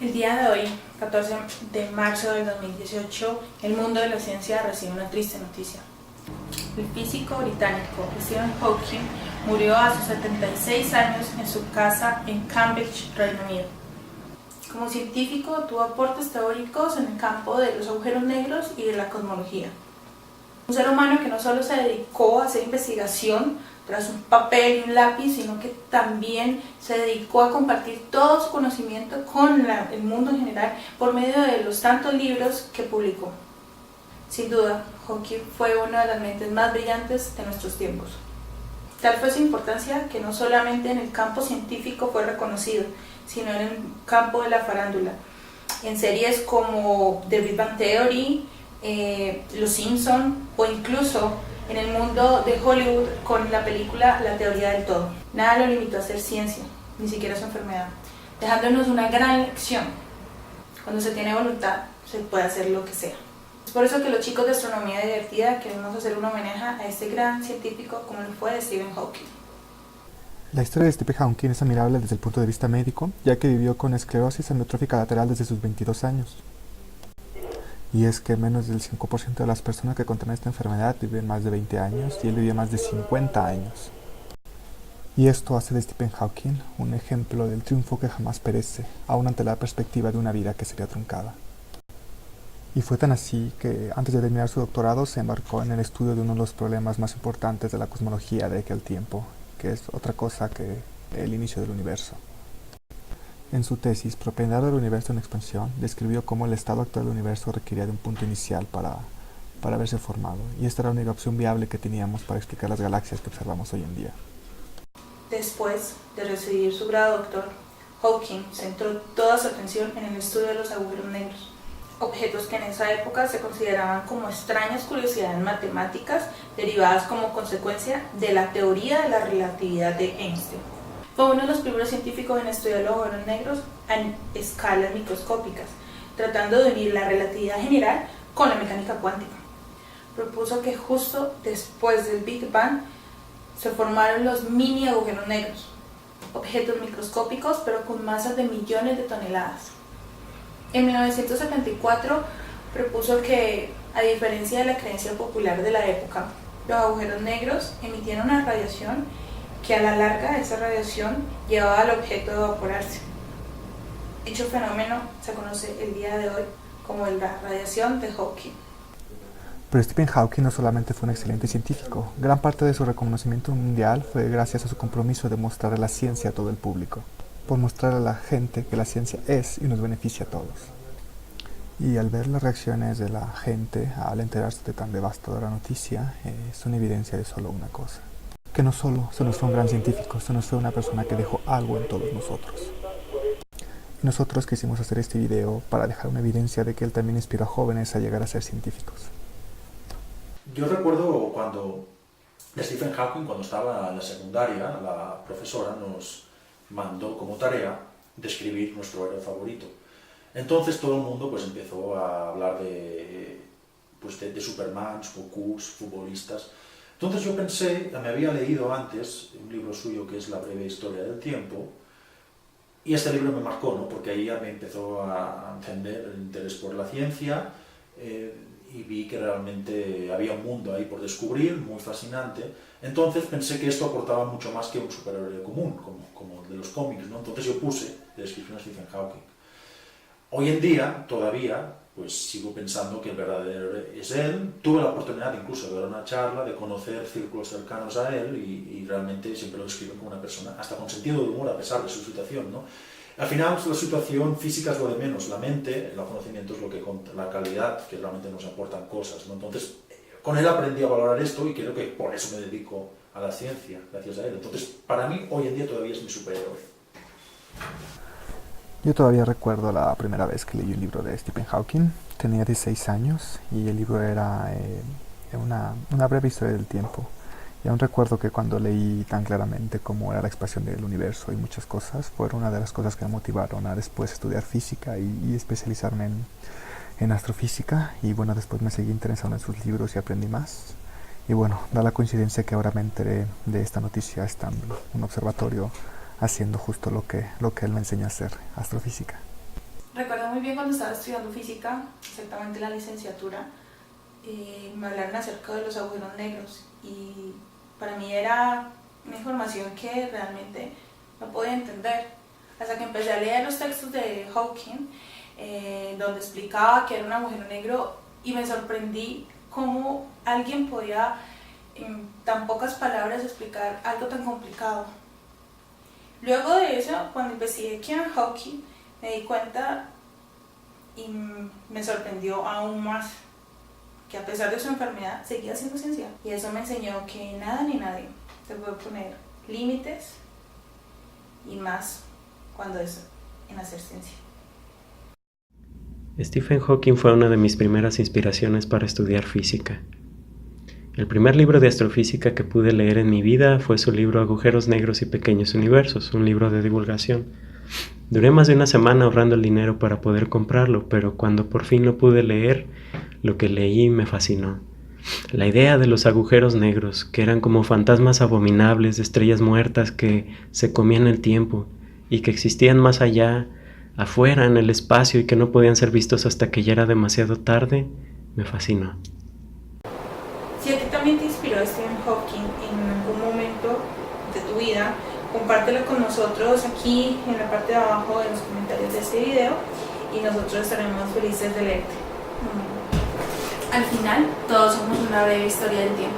El día de hoy, 14 de marzo del 2018, el mundo de la ciencia recibe una triste noticia. El físico británico Stephen Hawking murió a sus 76 años en su casa en Cambridge, Reino Unido. Como científico tuvo aportes teóricos en el campo de los agujeros negros y de la cosmología. Un ser humano que no solo se dedicó a hacer investigación tras un papel y un lápiz, sino que también se dedicó a compartir todo su conocimiento con el mundo en general por medio de los tantos libros que publicó. Sin duda, Hawking fue una de las mentes más brillantes de nuestros tiempos. Tal fue su importancia que no solamente en el campo científico fue reconocido, sino en el campo de la farándula, en series como The Big Bang Theory, Los Simpson o incluso en el mundo de Hollywood con la película La Teoría del Todo. Nada lo limitó a hacer ciencia, ni siquiera su enfermedad, dejándonos una gran lección. Cuando se tiene voluntad, se puede hacer lo que sea. Es por eso que los chicos de Astronomía Divertida queremos hacer un homenaje a este gran científico como lo fue Stephen Hawking. La historia de Stephen Hawking es admirable desde el punto de vista médico, ya que vivió con esclerosis amiotrófica lateral desde sus 22 años. Y es que menos del 5% de las personas que contraen esta enfermedad viven más de 20 años y él vivió más de 50 años. Y esto hace de Stephen Hawking un ejemplo del triunfo que jamás perece, aun ante la perspectiva de una vida que sería truncada. Y fue tan así que antes de terminar su doctorado se embarcó en el estudio de uno de los problemas más importantes de la cosmología de aquel tiempo, que es otra cosa que el inicio del universo. En su tesis, Propiedad del universo en expansión, describió cómo el estado actual del universo requería de un punto inicial para haberse formado, y esta era la única opción viable que teníamos para explicar las galaxias que observamos hoy en día. Después de recibir su grado doctor, Hawking centró toda su atención en el estudio de los agujeros negros, objetos que en esa época se consideraban como extrañas curiosidades matemáticas derivadas como consecuencia de la teoría de la relatividad de Einstein. Fue uno de los primeros científicos en estudiar los agujeros negros en escalas microscópicas, tratando de unir la relatividad general con la mecánica cuántica. Propuso que justo después del Big Bang se formaron los mini agujeros negros, objetos microscópicos pero con masas de millones de toneladas. En 1974 propuso que, a diferencia de la creencia popular de la época, los agujeros negros emitían una radiación que a la larga esa radiación llevaba al objeto a evaporarse. Dicho fenómeno se conoce el día de hoy como la radiación de Hawking. Pero Stephen Hawking no solamente fue un excelente científico, gran parte de su reconocimiento mundial fue gracias a su compromiso de mostrar la ciencia a todo el público, por mostrar a la gente que la ciencia es y nos beneficia a todos. Y al ver las reacciones de la gente al enterarse de tan devastadora noticia, es una evidencia de solo una cosa. Que no solo se nos fue un gran científico, se nos fue una persona que dejó algo en todos nosotros. Y nosotros quisimos hacer este video para dejar una evidencia de que él también inspiró a jóvenes a llegar a ser científicos. Yo recuerdo cuando Stephen Hawking, cuando estaba en la secundaria, la profesora nos mandó como tarea describir nuestro héroe favorito. Entonces todo el mundo pues empezó a hablar de Superman, Gokus, futbolistas. Entonces yo pensé, me había leído antes un libro suyo que es La breve historia del tiempo, y este libro me marcó, ¿no? Porque ahí ya me empezó a encender el interés por la ciencia, y vi que realmente había un mundo ahí por descubrir, muy fascinante. Entonces pensé que esto aportaba mucho más que un superhéroe común, como el de los cómics, ¿no? Entonces yo puse de descripción a Stephen Hawking. Hoy en día, todavía, pues sigo pensando que el verdadero héroe es él. Tuve la oportunidad incluso de dar una charla, de conocer círculos cercanos a él y realmente siempre lo describen como una persona, hasta con sentido de humor a pesar de su situación, ¿no? Al final, la situación física es lo de menos, la mente, el conocimiento es lo que conta, la calidad, que realmente nos aportan cosas, ¿no? Entonces, con él aprendí a valorar esto y creo que por eso me dedico a la ciencia, gracias a él. Entonces, para mí, hoy en día todavía es mi superhéroe. Yo todavía recuerdo la primera vez que leí un libro de Stephen Hawking. Tenía 16 años y el libro era una breve historia del tiempo. Y aún recuerdo que cuando leí tan claramente cómo era la expansión del universo y muchas cosas, fueron una de las cosas que me motivaron a después estudiar física y especializarme en astrofísica. Y bueno, después me seguí interesando en sus libros y aprendí más. Y bueno, da la coincidencia que ahora me enteré de esta noticia estando en un observatorio haciendo justo lo que él me enseñó a hacer, astrofísica. Recuerdo muy bien cuando estaba estudiando física, exactamente la licenciatura, me hablaron acerca de los agujeros negros y para mí era una información que realmente no podía entender. Hasta que empecé a leer los textos de Hawking, donde explicaba que era un agujero negro, y me sorprendí cómo alguien podía en tan pocas palabras explicar algo tan complicado. Luego de eso, cuando investigué quién era Hawking, me di cuenta y me sorprendió aún más que a pesar de su enfermedad seguía haciendo ciencia. Y eso me enseñó que nada ni nadie te puede poner límites, y más cuando es en hacer ciencia. Stephen Hawking fue una de mis primeras inspiraciones para estudiar física. El primer libro de astrofísica que pude leer en mi vida fue su libro Agujeros Negros y Pequeños Universos, un libro de divulgación. Duré más de una semana ahorrando el dinero para poder comprarlo, pero cuando por fin lo pude leer, lo que leí me fascinó. La idea de los agujeros negros, que eran como fantasmas abominables de estrellas muertas que se comían el tiempo y que existían más allá, afuera en el espacio, y que no podían ser vistos hasta que ya era demasiado tarde, me fascinó. Si a ti también te inspiró Stephen Hawking en algún momento de tu vida, compártelo con nosotros aquí en la parte de abajo de los comentarios de este video y nosotros estaremos felices de leerte. Al final, todos somos una breve historia del tiempo.